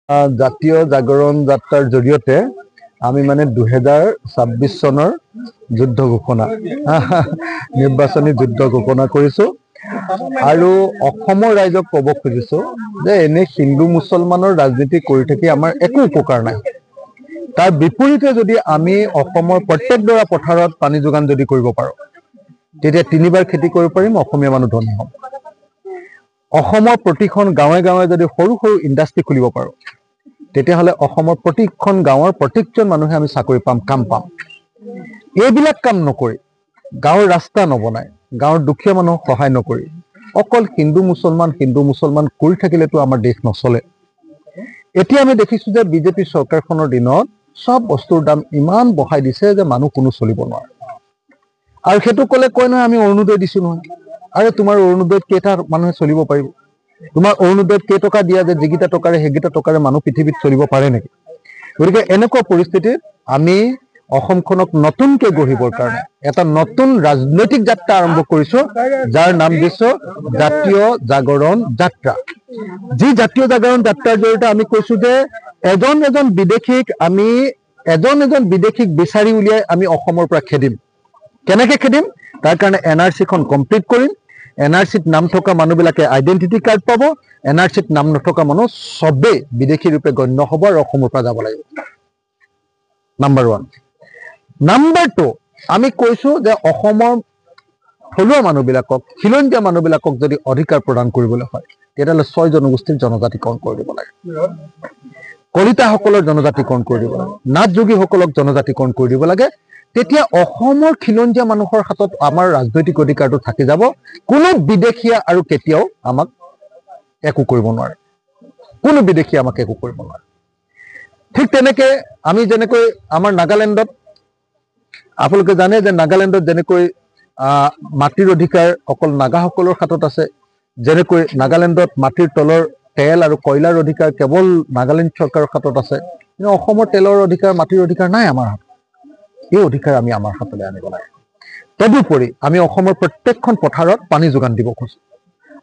জাতীয় জাগৰণ যাত্ৰাৰ জৰিয়তে আমি মানে 2026 চনৰ যুদ্ধ ঘোষণা নিৰ্বাচনী যুদ্ধ ঘোষণা কৰিছো আৰু অসমৰ ৰাইজক ক'ব খুজিছো যে এনে হিন্দু মুছলমানৰ ৰাজনীতি কৰি থাকি আমাৰ একো উপকাৰ নাই। তাৰ বিপৰীতে যদি আমি অসমৰ প্ৰত্যেকডৰা পথাৰত পানী যোগান যদি কৰিব পাৰোঁ তেতিয়া 3বাৰ খেতি কৰিব পাৰিম, অসমীয়া মানুহ ধনী হ'ম। অসমৰ প্ৰতিখন গাঁৱে গাঁৱে যদি সৰু সৰু ইণ্ডাষ্ট্ৰি খুলিব পাৰোঁ তেতিয়াহ'লে অসমৰ প্ৰতিখন গাঁৱৰ প্ৰত্যেকজন মানুহে আমি চাকৰি পাম, কাম পাম। এইবিলাক কাম নকৰি, গাঁৱৰ ৰাস্তা নবনাই, গাঁৱৰ দুখীয়া মানুহক সহায় নকৰি অকল হিন্দু মুছলমান কৰি থাকিলেতো আমাৰ দেশ নচলে। এতিয়া আমি দেখিছোঁ যে বিজেপি চৰকাৰখনৰ দিনত সব বস্তুৰ দাম ইমান বঢ়াই দিছে যে মানুহ কোনো চলিব নোৱাৰে। আৰু সেইটো ক'লে কয় নহয় আমি অৰুণোদয় দিছোঁ নহয়। আৰে তোমাৰ অৰুণোদয়ত কেইটা মানুহে চলিব পাৰিব? তোমাৰ অৰুণোদয়ত কেইটকা দিয়া যে যিকেইটা টকাৰে সেইকেইটা টকাৰে মানুহ পৃথিৱীত চলিব পাৰে নেকি? গতিকে এনেকুৱা পৰিস্থিতিত আমি অসমখনক নতুনকৈ গঢ়িবৰ কাৰণে এটা নতুন ৰাজনৈতিক যাত্ৰা আৰম্ভ কৰিছো, যাৰ নাম দিছো জাতীয় জাগৰণ যাত্ৰা। যি জাতীয় জাগৰণ যাত্ৰাৰ জৰিয়তে আমি কৈছো যে এজন বিদেশীক বিচাৰি উলিয়াই আমি অসমৰ পৰা খেদিম। কেনেকৈ খেদিম? তাৰ কাৰণে NRC-খন কমপ্লিট কৰিম। NRC-ত নাম থকা মানুহবিলাকে আইডেণ্টিটি কাৰ্ড পাব। NRC-ত নাম নথকা মানুহ চবেই বিদেশী ৰূপে গণ্য হ'ব আৰু অসমৰ পৰা যাব লাগিব। নাম্বাৰ 1। নাম্বাৰ 2, আমি কৈছো যে অসমৰ থলুৱা মানুহবিলাকক, খিলঞ্জীয়া মানুহবিলাকক যদি অধিকাৰ প্ৰদান কৰিবলৈ হয় তেতিয়াহ'লে 6 জনগোষ্ঠীৰ জনজাতিকৰণ কৰি দিব লাগে। কলিতাসকলৰ জনজাতিকৰণ কৰি দিব লাগে, নাথ যোগীসকলক জনজাতিকৰণ কৰি দিব লাগে। তেতিয়া অসমৰ খিলঞ্জীয়া মানুহৰ হাতত আমাৰ ৰাজনৈতিক অধিকাৰটো থাকি যাব। কোনো বিদেশীয়ে আৰু কেতিয়াও আমাক একো কৰিব নোৱাৰে। কোনো বিদেশীয়ে আমাক একো কৰিব নোৱাৰে। ঠিক তেনেকৈ আমি যেনেকৈ আমাৰ নাগালেণ্ডত, আপোনালোকে জানে যে নাগালেণ্ডত যেনেকৈ মাটিৰ অধিকাৰ অকল নাগাসকলৰ হাতত আছে, যেনেকৈ নাগালেণ্ডত মাটিৰ তলৰ তেল আৰু কয়লাৰ অধিকাৰ কেৱল নাগালেণ্ড চৰকাৰৰ হাতত আছে, কিন্তু অসমৰ তেলৰ অধিকাৰ, মাটিৰ অধিকাৰ নাই আমাৰ হাতত। এই অধিকাৰ আমি আমাৰ হাতলৈ আনিব লাগে। তদুপৰি আমি অসমৰ প্ৰত্যেকখন পথাৰত পানী যোগান দিব খোজোঁ।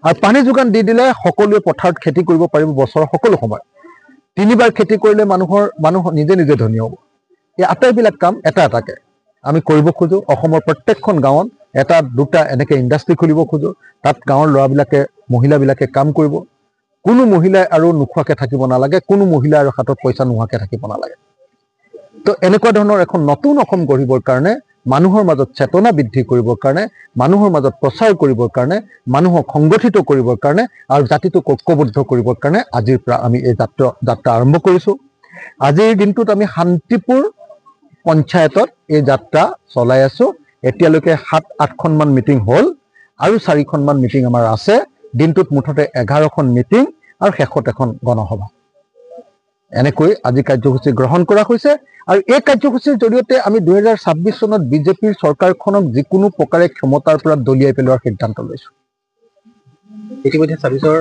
আৰু পানী যোগান দি দিলে সকলোৱে পথাৰত খেতি কৰিব পাৰিব বছৰৰ সকলো সময়। 3বাৰ খেতি কৰিলে মানুহ নিজে নিজে ধনী হ'ব। এই আটাইবিলাক কাম এটা এটাকৈ আমি কৰিব খোজোঁ। অসমৰ প্ৰত্যেকখন গাঁৱত 1-2টা এনেকৈ ইণ্ডাষ্ট্ৰি খুলিব খোজোঁ। তাত গাঁৱৰ ল'ৰাবিলাকে, মহিলাবিলাকে কাম কৰিব। কোনো মহিলাই আৰু নোখোৱাকৈ থাকিব নালাগে, কোনো মহিলাই আৰু হাতত পইচা নোহোৱাকৈ থাকিব নালাগে। তো এনেকুৱা ধৰণৰ এখন নতুন অসম গঢ়িবৰ কাৰণে, মানুহৰ মাজত চেতনা বৃদ্ধি কৰিবৰ কাৰণে, মানুহৰ মাজত প্ৰচাৰ কৰিবৰ কাৰণে, মানুহক সংগঠিত কৰিবৰ কাৰণে আৰু জাতিটোক ঐক্যবদ্ধ কৰিবৰ কাৰণে আজিৰ পৰা আমি এই যাত্ৰা আৰম্ভ কৰিছোঁ। আজিৰ দিনটোত আমি শান্তিপুৰ পঞ্চায়তত এই যাত্ৰা চলাই আছোঁ। এতিয়ালৈকে 7-8খনমান মিটিং হ'ল আৰু 4খনমান মিটিং আমাৰ আছে। দিনটোত মুঠতে 11খন মিটিং আৰু শেষত এখন গণসভা। এনেকৈ আজি কাৰ্যসূচী গ্ৰহণ কৰা হৈছে। আৰু এই কাৰ্যসূচীৰ জৰিয়তে আমি 2026 চনত বিজেপিৰ চৰকাৰখনক যিকোনো প্ৰকাৰে ক্ষমতাৰ পৰা দলিয়াই পেলোৱাৰ সিদ্ধান্ত লৈছোঁ। ইতিমধ্যে 26ৰ